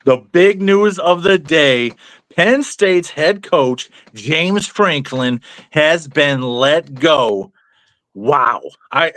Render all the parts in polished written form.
The big news of the day, Penn State's head coach, James Franklin, has been let go. Wow. I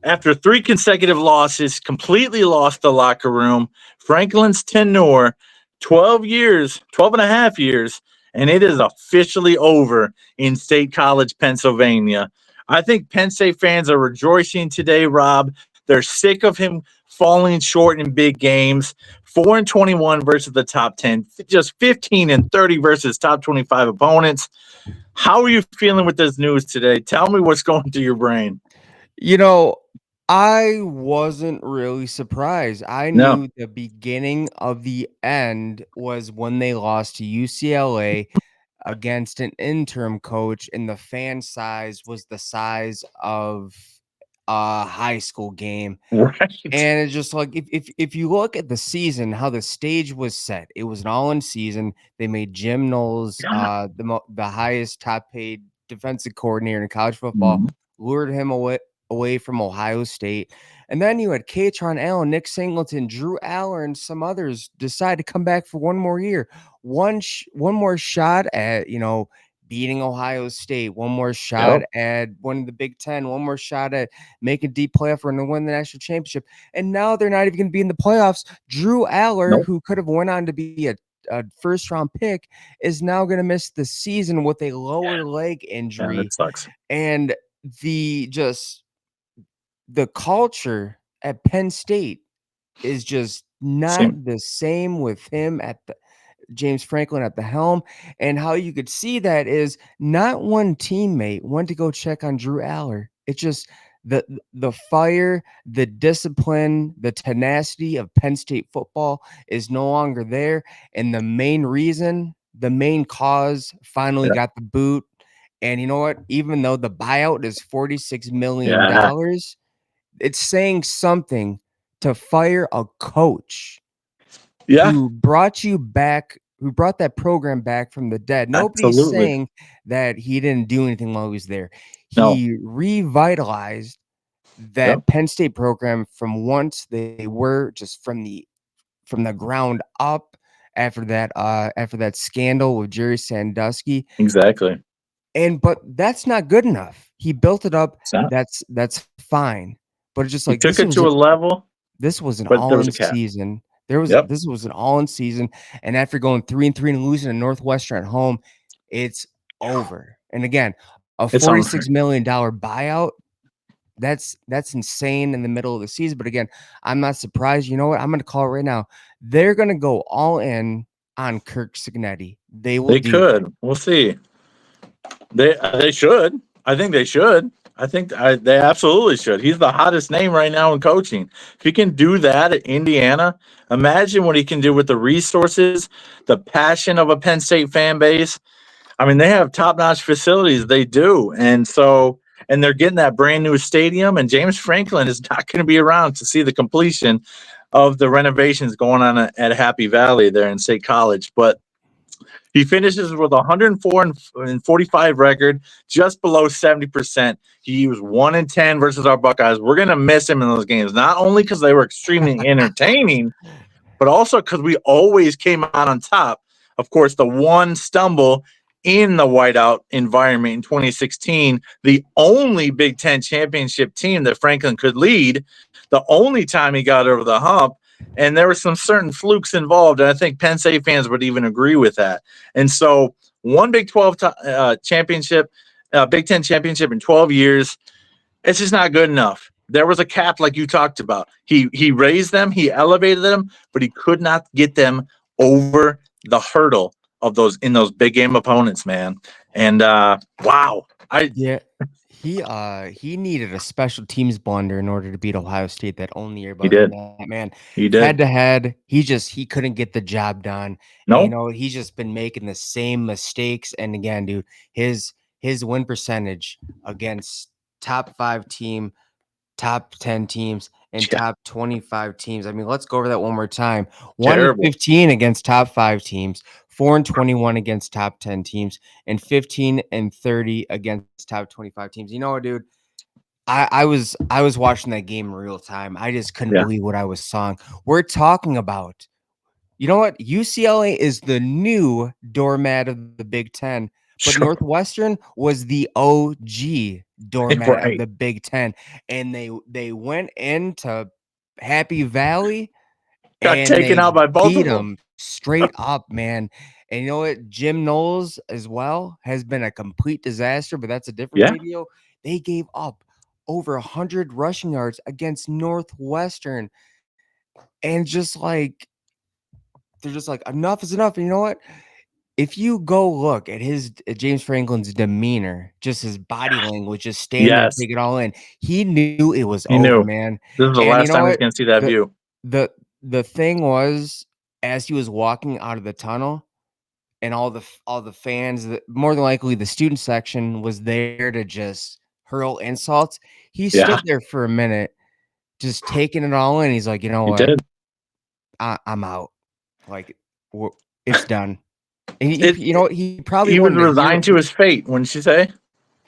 After three consecutive losses, completely lost the locker room. Franklin's tenure, 12 years, 12 and a half years, and it is officially over in State College, Pennsylvania. I think Penn State fans are rejoicing today, Rob. They're sick of him falling short in big games. 4 and 21 versus the top 10, just 15 and 30 versus top 25 opponents. How are you feeling with this news today? Tell me what's going through your brain. You know, I wasn't really surprised. I No. knew the beginning of the end was when they lost to UCLA against an interim coach, and the fan size was the size of a high school game. Right. And it's just like if you look at the season, how the stage was set, it was an all-in season. They made Jim Knowles Yeah. the highest top paid defensive coordinator in college football, Mhm. lured him away from Ohio State. And then you had Katron Allen, Nick Singleton, Drew Aller, and some others decide to come back for one more year. One more shot at, beating Ohio State, one more shot Yep. at winning the Big Ten, one more shot at making deep playoff run and win the national championship. And now they're not even going to be in the playoffs. Drew Aller, Nope. who could have went on to be a first round pick, is now going to miss the season with a lower leg Yeah, injury. that sucks. And the just the culture at Penn State is just not Same. the same with him at the James Franklin at the helm. And how you could see that is not one teammate went to go check on Drew Aller. It's just the fire, the discipline, the tenacity of Penn State football is no longer there. And the main cause finally Yeah. got the boot. And you know what? Even though the buyout is $46 million, Yeah. it's saying something to fire a coach Yeah. who brought you back, who brought that program back from the dead. Nobody's Absolutely. saying that he didn't do anything while he was there. No. He revitalized Yep. that Penn State program from once they were just from the ground up after that scandal with Jerry Sandusky. Exactly. But that's not good enough. He built it up. It's not. That's fine. But it's just He like took it to a level, this was an but there was all-in a cap. season. Yep. This was an all-in season, and after going 3-3 and losing to Northwestern at home, it's over. And again, a It's $46 on. million buyout, that's insane in the middle of the season. But again, I'm not surprised. You know what? I'm going to call it right now. They're going to go all in on Kirk Signetti. They will They do that. could. We'll see. They should. I think they should. They absolutely should. He's the hottest name right now in coaching. If he can do that at Indiana, imagine what he can do with the resources, the passion of a Penn State fan base. I mean, they have top notch facilities. They do. And they're getting that brand new stadium. And James Franklin is not going to be around to see the completion of the renovations going on at Happy Valley there in State College. But he finishes with 104 and 45 record, just below 70%. He was 1 and 10 versus our Buckeyes. We're going to miss him in those games, not only because they were extremely entertaining, but also because we always came out on top. Of course, the one stumble in the whiteout environment in 2016, the only Big Ten championship team that Franklin could lead, the only time he got over the hump. And there were some certain flukes involved. And I think Penn State fans would even agree with that. And so, one Big 12 championship, Big Ten championship in 12 years, it's just not good enough. There was a cap, like you talked about. He raised them, he elevated them, but he could not get them over the hurdle of those big game opponents, man. And wow, I Yeah. He needed a special teams blunder in order to beat Ohio State that only year. he But did, man, he head did. to head, he couldn't get the job done. And No, he's just been making the same mistakes. And again, dude, his win percentage against top 5 team, top 10 teams, and yeah, top 25 teams. I mean, let's go over that one more time. 1 and terrible. 15 against top 5 teams, 4 and 21 against top 10 teams, and 15 and 30 against top 25 teams. You know what, dude? I was watching that game in real time. I just couldn't Yeah, believe what I was seeing. We're talking about, You know what? UCLA is the new doormat of the Big Ten, but Sure. Northwestern was the OG doormat of Right. the Big Ten, and they went into Happy Valley Got and taken they out by both beat of them. them straight up, man. And you know what? Jim Knowles as well has been a complete disaster, but that's a different Yeah. video. They gave up over 100 rushing yards against Northwestern, and just like they're just like, enough is enough. And you know what? If you go look at James Franklin's demeanor, just his body language, just stand there, Yes. take it all in. He knew it was He over, knew. man. This is the And you last know time he's what? going to see that The view. the the thing was, as he was walking out of the tunnel, and all the fans, that more than likely the student section was there to just hurl insults. He Yeah, stood there for a minute, just taking it all in. He's like, you know he what? did. I'm out. Like, it's done. And It, you know what? He probably he was wanted to hear. resigned to his fate, wouldn't you say?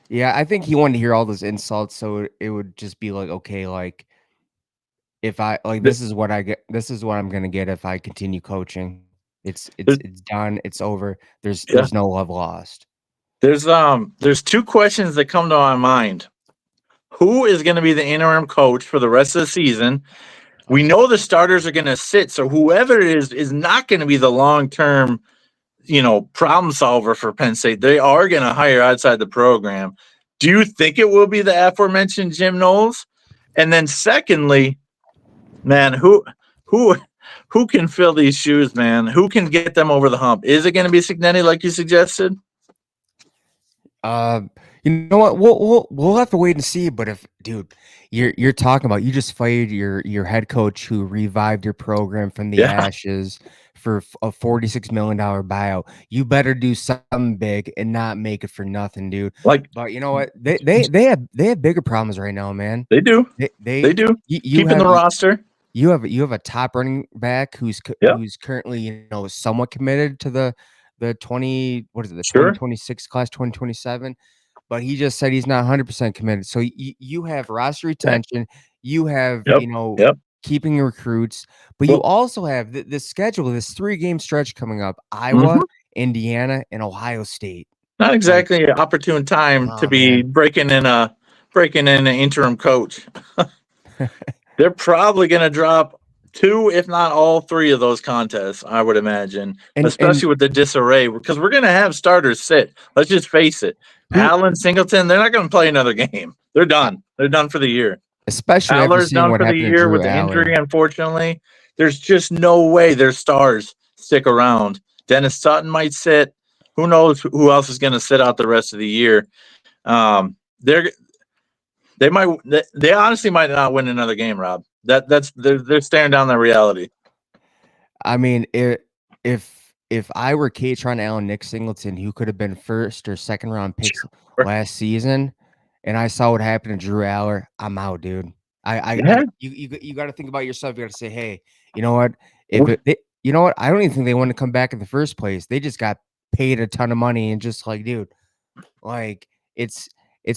Yeah, I think he wanted to hear all those insults, so it would just be like, okay, like if I like Th- this is what I get, this is what I'm gonna get if I continue coaching. th- It's done. It's over. Yeah. There's no love lost. There's two questions that come to my mind. Who is going to be the interim coach for the rest of the season? We know the starters are going to sit, so whoever it is not going to be the long-term, problem solver for Penn State. They are going to hire outside the program. Do you think it will be the aforementioned Jim Knowles? And then secondly, man, who who can fill these shoes, man? Who can get them over the hump? Is it going to be Cignetti like you suggested? Uh, you know what? We'll have to wait and see. But if, dude, you're talking about, you just fired your head coach who revived your program from the Yeah, ashes for a $46 million buyout. You better do something big and not make it for nothing, dude. like But you know what? They have bigger problems right now, man. they do. They They do. you Keeping have the roster. you have a top running back Yep. who's currently, somewhat committed to the 20, what is it, the Sure. 2026 class, 2027, but he just said he's not 100% committed. So you have roster Okay. retention, you have, Yep. Yep. keeping recruits, but you Well, also have the schedule, this 3-game stretch coming up: Iowa, mhm. Indiana, and Ohio State. Not Like, exactly an opportune time to oh be man. breaking in an interim coach. They're probably going to drop two, if not all three of those contests, I would imagine, and especially with the disarray, because we're going to have starters sit. Let's just face it. who Allen, Singleton, they're not going to play another game. They're done. They're done for the year. especially after Aller's seeing done what for the happened to year Drew with the injury, Aller. unfortunately. There's just no way their stars stick around. Dennis Sutton might sit. Who knows who else is going to sit out the rest of the year? They're they honestly might not win another game, Rob. They're staring down that reality. I mean, if I were Katron Allen, Nick Singleton, who could have been first or second round picks Sure. last season, and I saw what happened to Drew Aller, I'm out, dude. Yeah. You got to think about yourself. You got to say, hey, you know what? Or- You know what? I don't even think they wanted to come back in the first place. They just got paid a ton of money and just like, dude, like it's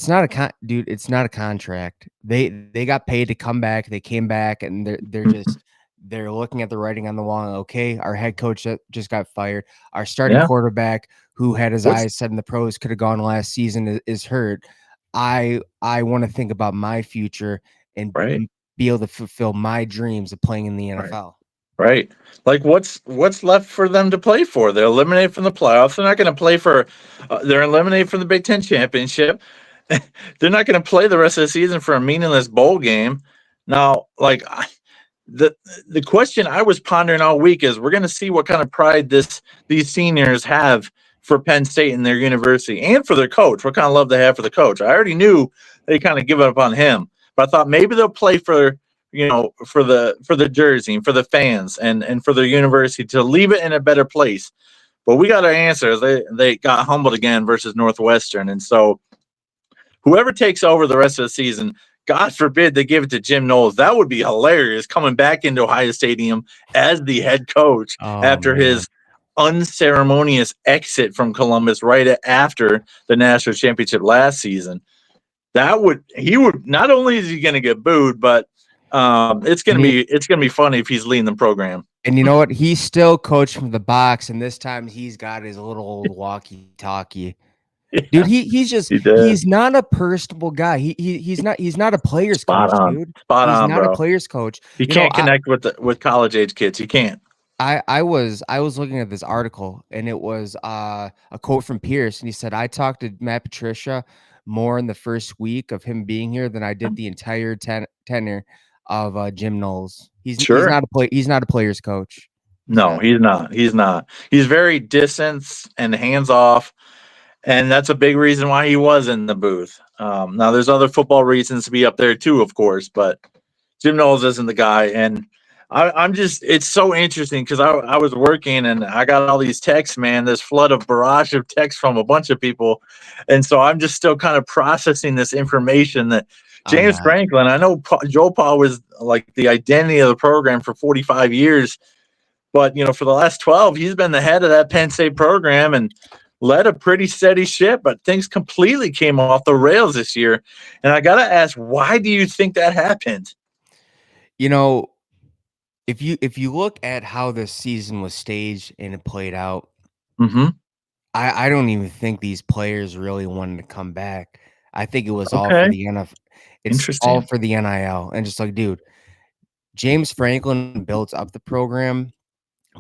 not dude, it's not a contract. They got paid to come back. They came back and they're looking at the writing on the wall. Okay, our head coach just got fired. Our starting Yeah. quarterback, who had his What's eyes set in the pros, could have gone last season, is hurt. I want to think about my future and right? be able to fulfill my dreams of playing in the Right. NFL. Right. Like what's left for them to play for? They're eliminated from the playoffs. They're not going to play for. They're eliminated from the Big Ten championship. They're not going to play the rest of the season for a meaningless bowl game. Now, like the the question I was pondering all week is, we're going to see what kind of pride these seniors have for Penn State and their university, and for their coach. What kind of love they have for the coach. I already knew they kind of give up on him, but I thought maybe they'll play for for the jersey and for the fans and for their university to leave it in a better place. But we got our answers. They got humbled again versus Northwestern, and so whoever takes over the rest of the season, God forbid they give it to Jim Knowles. That would be hilarious, coming back into Ohio Stadium as the head coach Oh after man. his unceremonious exit from Columbus right after the national championship last season. He would not only is he going to get booed, but it's going to be funny if he's leading the program. And you know what? He's still coached from the box, and this time he's got his little old walkie-talkie. Dude, He did. he's not a personable guy. He's not a player's Spot coach, on. dude. Spot He's on, not a bro. player's coach. He You know, can't connect with college age kids. He can't. I was looking at this article, and it was a quote from Pierce, and he said, "I talked to Matt Patricia more in the first week of him being here than I did the entire tenure of Jim Knowles. Sure. He's not a player's coach." He No, said. he's not. He's not. He's very distant and hands off. And that's a big reason why he was in the booth. Now, there's other football reasons to be up there too, of course, but Jim Knowles isn't the guy. And I'm just, it's so interesting because I was working and I got all these texts, man, this flood of barrage of texts from a bunch of people. And so I'm just still kind of processing this information that I'm James not. Franklin, I know Joe Paul was like the identity of the program for 45 years, but for the last 12, he's been the head of that Penn State program and led a pretty steady ship, but things completely came off the rails this year. And I gotta ask, why do you think that happened? You know, if you look at how this season was staged and it played out, Mm-hmm. I don't even think these players really wanted to come back. I think it was all for Okay. the NFL. It's all Interesting. for the NIL, and just like, dude, James Franklin built up the program,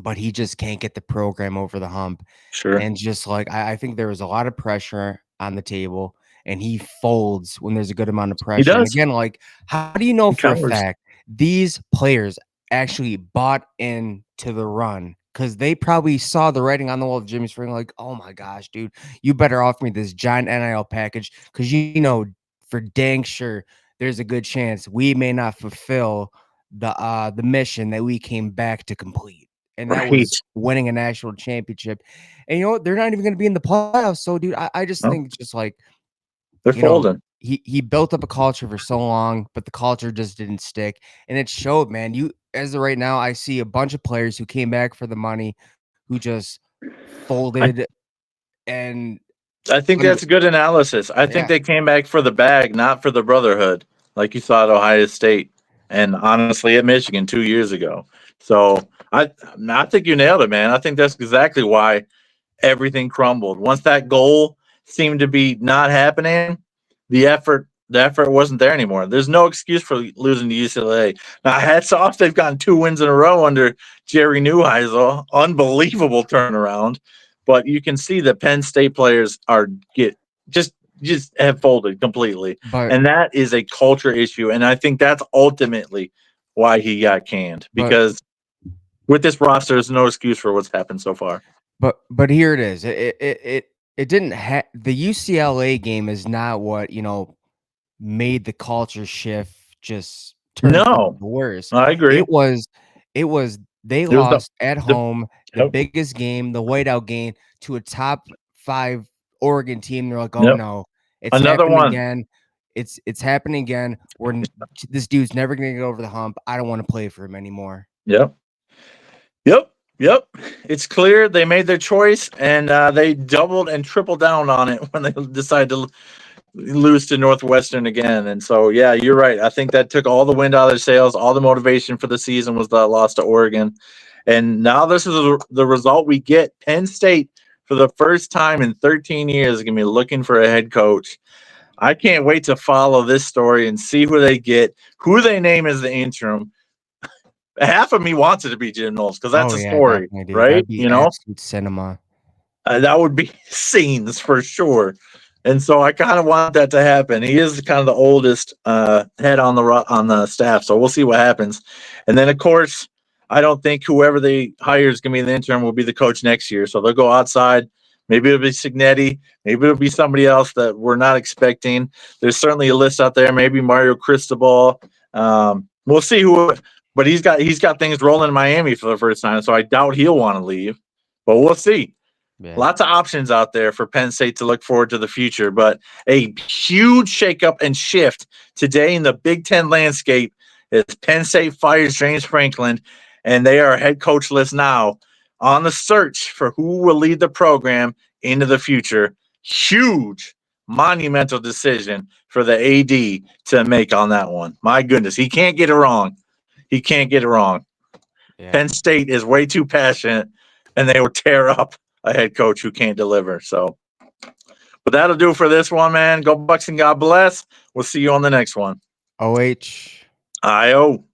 but he just can't get the program over the hump. Sure. And just like I think there was a lot of pressure on the table, and he folds when there's a good amount of He pressure. And does. again, like, how do you know He for a covers. fact these players actually bought into the run? Because they probably saw the writing on the wall of Jimmy Spring, like, oh my gosh, dude, you better offer me this giant NIL package because you know for dang sure there's a good chance we may not fulfill the mission that we came back to complete. And that Right. was winning a national championship. And you know what? They're not even going to be in the playoffs. So, dude, I just No, think just like, they're you know, folding. he built up a culture for so long, but the culture just didn't stick. And it showed, man. You as of right now, I see a bunch of players who came back for the money who just I, folded and I think under that's a good analysis. I think yeah. they came back for the bag, not for the brotherhood, like you saw at Ohio State and honestly at Michigan 2 years ago. So I think you nailed it, man. I think that's exactly why everything crumbled. Once that goal seemed to be not happening, the effort wasn't there anymore. There's no excuse for losing to UCLA. Now, hats off, they've gotten 2 wins in a row under Jerry Neuheisel. Unbelievable turnaround. But you can see that Penn State players are get just just have folded completely. But And that is a culture issue. And I think that's ultimately why he got canned. but Because with this roster, there's no excuse for what's happened so far. but here it is. It didn't the UCLA game is not what, made the culture shift just turn for No, the worse. I agree. It was they It was lost at the home, the yep, biggest game, the whiteout game to a top 5 Oregon team. They're like, "Oh yep. no, it's Another happened one. again. It's happening again. This dude's never going to get over the hump. I don't want to play for him anymore." Yep, yep, yep. It's clear they made their choice and they doubled and tripled down on it when they decided to lose to Northwestern again. And so, yeah, you're right. I think that took all the wind out of their sails. All the motivation for the season was the loss to Oregon. And now this is the result we get. Penn State, for the first time in 13 years, is going to be looking for a head coach. I can't wait to follow this story and see who they get, who they name as the interim. Half of me wants it to be Jim Knowles because that's Oh a yeah, story, definitely, dude. right? That'd be absolute cinema. That would be scenes for sure. And so I kind of want that to happen. He is kind of the oldest head on the staff, so we'll see what happens. And then, of course, I don't think whoever they hire is going to be the interim will be the coach next year. So they'll go outside. Maybe it'll be Signetti. Maybe it'll be somebody else that we're not expecting. There's certainly a list out there. Maybe Mario Cristobal. We'll see who. But he's got things rolling in Miami for the first time, so I doubt he'll want to leave. But we'll see. Yeah. Lots of options out there for Penn State to look forward to the future, but a huge shakeup and shift today in the Big Ten landscape is Penn State fires James Franklin, and they are head coachless now on the search for who will lead the program into the future. Huge, monumental decision for the AD to make on that one. My goodness, he can't get it wrong. He can't get it wrong. Yeah. Penn State is way too passionate, and they will tear up a head coach who can't deliver. So, but that'll do for this one, man. Go Bucks and God bless. We'll see you on the next one. OH. IO.